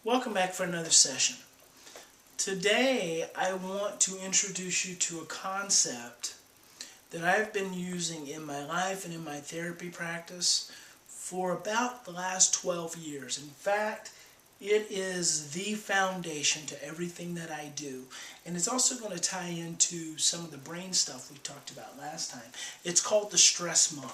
Welcome back for another session. Today I want to introduce you to a concept that I've been using in my life and in my therapy practice for about the last 12 years. In fact, it is the foundation to everything that I do. And it's also going to tie into some of the brain stuff we talked about last time. It's called the stress model.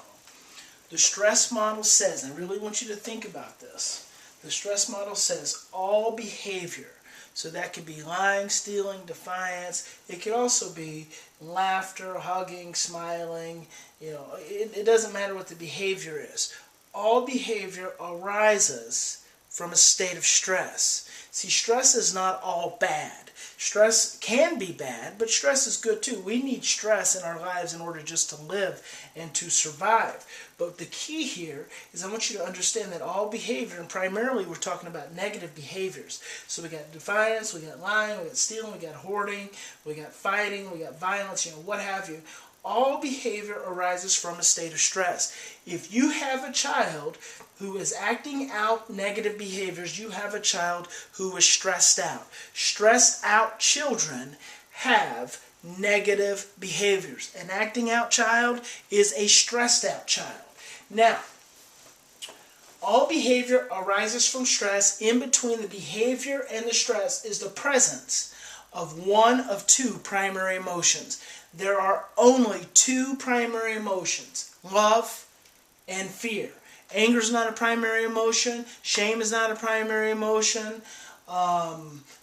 The stress model says, and I really want you to think about this, the stress model says all behavior, so that could be lying, stealing, defiance. It could also be laughter, hugging, smiling. It doesn't matter what the behavior is. All behavior arises from a state of stress. See, stress is not all bad. Stress can be bad, but stress is good too. We need stress in our lives in order just to live and to survive. But the key here is I want you to understand that all behavior, and primarily we're talking about negative behaviors. So we got defiance, we got lying, we got stealing, we got hoarding, we got fighting, we got violence, what have you. All behavior arises from a state of stress. If you have a child who is acting out negative behaviors, you have a child who is stressed out. Stressed out children have negative behaviors. An acting out child is a stressed out child. Now, all behavior arises from stress. In between the behavior and the stress is the presence of one of two primary emotions. There are only two primary emotions, love and fear. Anger is not a primary emotion. Shame is not a primary emotion.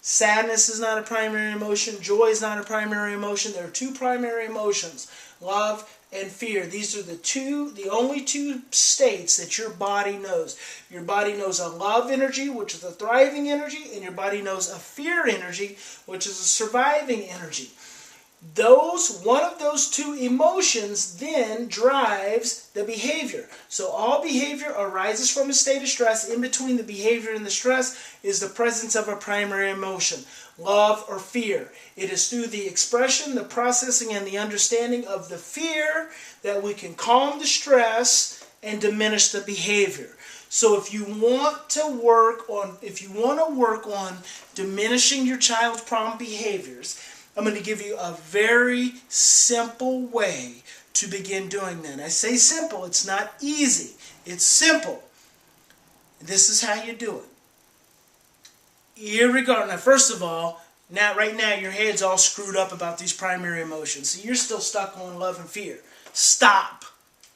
Sadness is not a primary emotion. Joy is not a primary emotion. There are two primary emotions, love and fear. These are the only two states that your body knows. Your body knows a love energy, which is a thriving energy, and your body knows a fear energy, which is a surviving energy. One of those two emotions then drives the behavior. So all behavior arises from a state of stress. In between the behavior and the stress is the presence of a primary emotion, love or fear. It is through the expression, the processing, and the understanding of the fear that we can calm the stress and diminish the behavior. So if you want to work on diminishing your child's problem behaviors, I'm going to give you a very simple way to begin doing that. I say simple, it's not easy. It's simple. This is how you do it. Now, first of all, right now your head's all screwed up about these primary emotions. So you're still stuck on love and fear. Stop.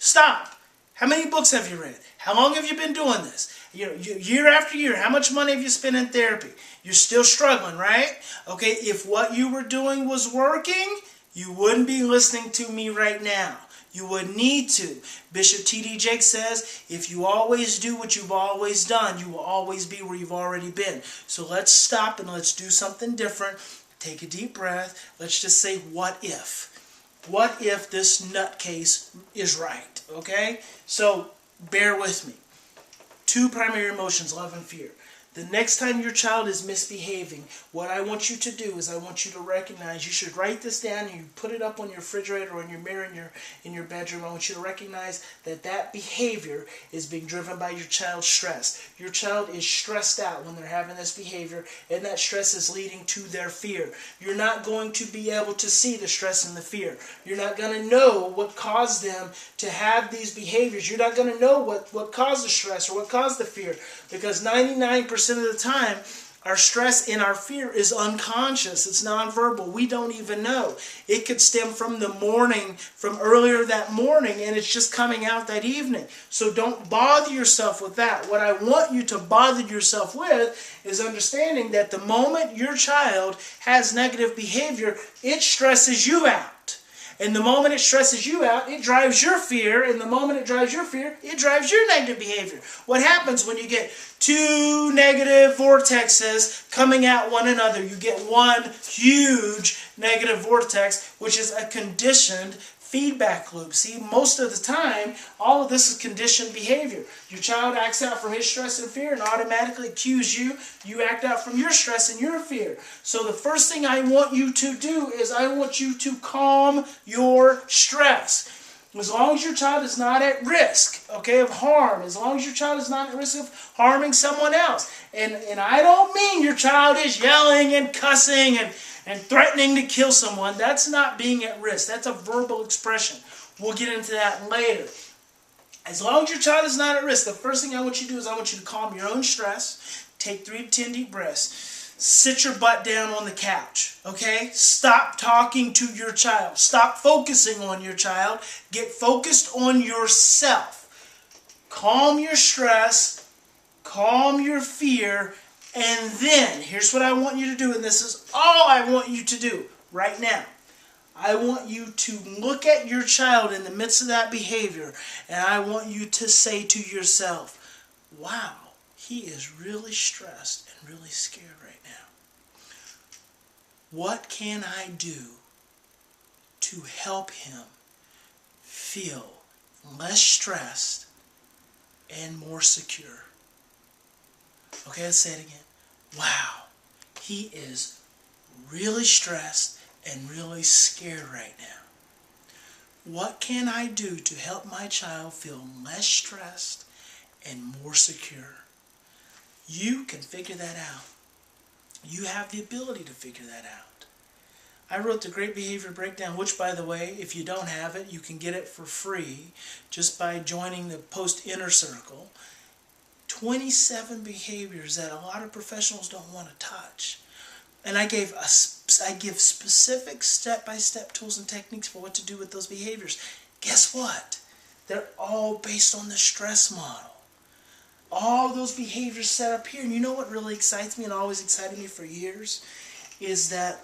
Stop. How many books have you read? How long have you been doing this? Year after year, how much money have you spent in therapy? You're still struggling, right? Okay, if what you were doing was working, you wouldn't be listening to me right now. You would need to. Bishop T.D. Jakes says, if you always do what you've always done, you will always be where you've already been. So let's stop and let's do something different. Take a deep breath. Let's just say, what if? What if this nutcase is right? Okay? So bear with me. Two primary emotions, love and fear. The next time your child is misbehaving, what I want you to do is I want you to recognize, you should write this down and you put it up on your refrigerator or in your mirror in your bedroom. I want you to recognize that behavior is being driven by your child's stress. Your child is stressed out when they're having this behavior, and that stress is leading to their fear. You're not going to be able to see the stress and the fear. You're not going to know what caused them to have these behaviors. You're not going to know what caused the stress or what caused the fear, because 99% of the time, our stress and our fear is unconscious. It's nonverbal. We don't even know. It could stem from the morning, from earlier that morning, and it's just coming out that evening. So don't bother yourself with that. What I want you to bother yourself with is understanding that the moment your child has negative behavior, it stresses you out. And the moment it stresses you out, it drives your fear. And the moment it drives your fear, it drives your negative behavior. What happens when you get two negative vortexes coming at one another? You get one huge negative vortex, which is a conditioned feedback loop. See, most of the time, all of this is conditioned behavior. Your child acts out from his stress and fear and automatically cues you. You act out from your stress and your fear. So the first thing I want you to do is I want you to calm your stress. As long as your child is not at risk, okay, of harm, as long as your child is not at risk of harming someone else. And I don't mean your child is yelling and cussing and threatening to kill someone. That's not being at risk. That's a verbal expression. We'll get into that later. As long as your child is not at risk, the first thing I want you to do is I want you to calm your own stress. Take 3 to 10 deep breaths. Sit your butt down on the couch, okay? Stop talking to your child. Stop focusing on your child. Get focused on yourself. Calm your stress, calm your fear, and then, here's what I want you to do, and this is all I want you to do right now. I want you to look at your child in the midst of that behavior, and I want you to say to yourself, wow, he is really stressed and really scared right now. What can I do to help him feel less stressed and more secure? Okay, let's say it again. Wow, he is really stressed and really scared right now. What can I do to help my child feel less stressed and more secure? You can figure that out. You have the ability to figure that out. I wrote the Great Behavior Breakdown, which, by the way, if you don't have it, you can get it for free just by joining the Post Inner Circle. 27 behaviors that a lot of professionals don't want to touch. And I give specific step-by-step tools and techniques for what to do with those behaviors. Guess what? They're all based on the stress model. All those behaviors set up here. And you know what really excites me and always excited me for years? Is that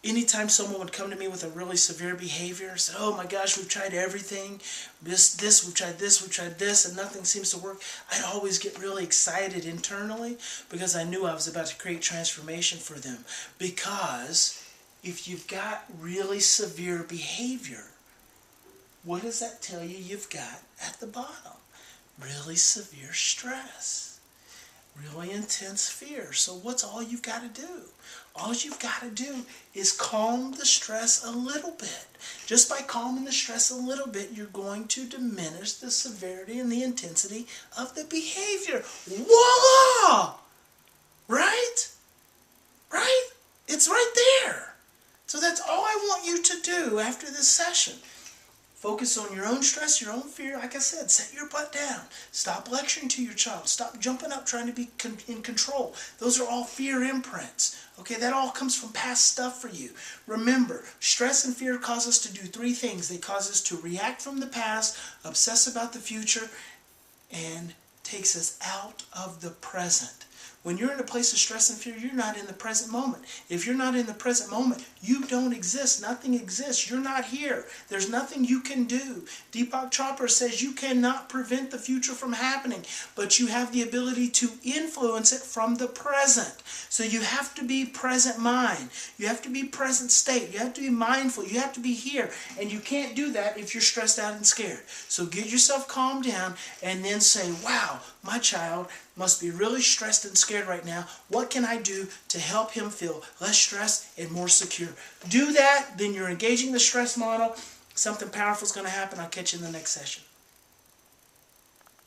anytime someone would come to me with a really severe behavior, say, oh my gosh, we've tried everything, we've tried this, and nothing seems to work, I'd always get really excited internally because I knew I was about to create transformation for them. Because if you've got really severe behavior, what does that tell you you've got at the bottom? Really severe stress. Really intense fear. So what's all you've got to do? All you've got to do is calm the stress a little bit. Just by calming the stress a little bit, you're going to diminish the severity and the intensity of the behavior. Voila! Right? Right? It's right there. So that's all I want you to do after this session. Focus on your own stress, your own fear. Like I said, set your butt down. Stop lecturing to your child. Stop jumping up trying to be in control. Those are all fear imprints. Okay, that all comes from past stuff for you. Remember, stress and fear cause us to do 3 things. They cause us to react from the past, obsess about the future, and takes us out of the present. When you're in a place of stress and fear, you're not in the present moment. If you're not in the present moment, you don't exist. Nothing exists. You're not here. There's nothing you can do. Deepak Chopra says you cannot prevent the future from happening, but you have the ability to influence it from the present. So you have to be present mind. You have to be present state. You have to be mindful. You have to be here. And you can't do that if you're stressed out and scared. So get yourself calmed down and then say, wow, my child must be really stressed and scared right now. What can I do to help him feel less stressed and more secure? Do that, then you're engaging the stress model. Something powerful is going to happen. I'll catch you in the next session.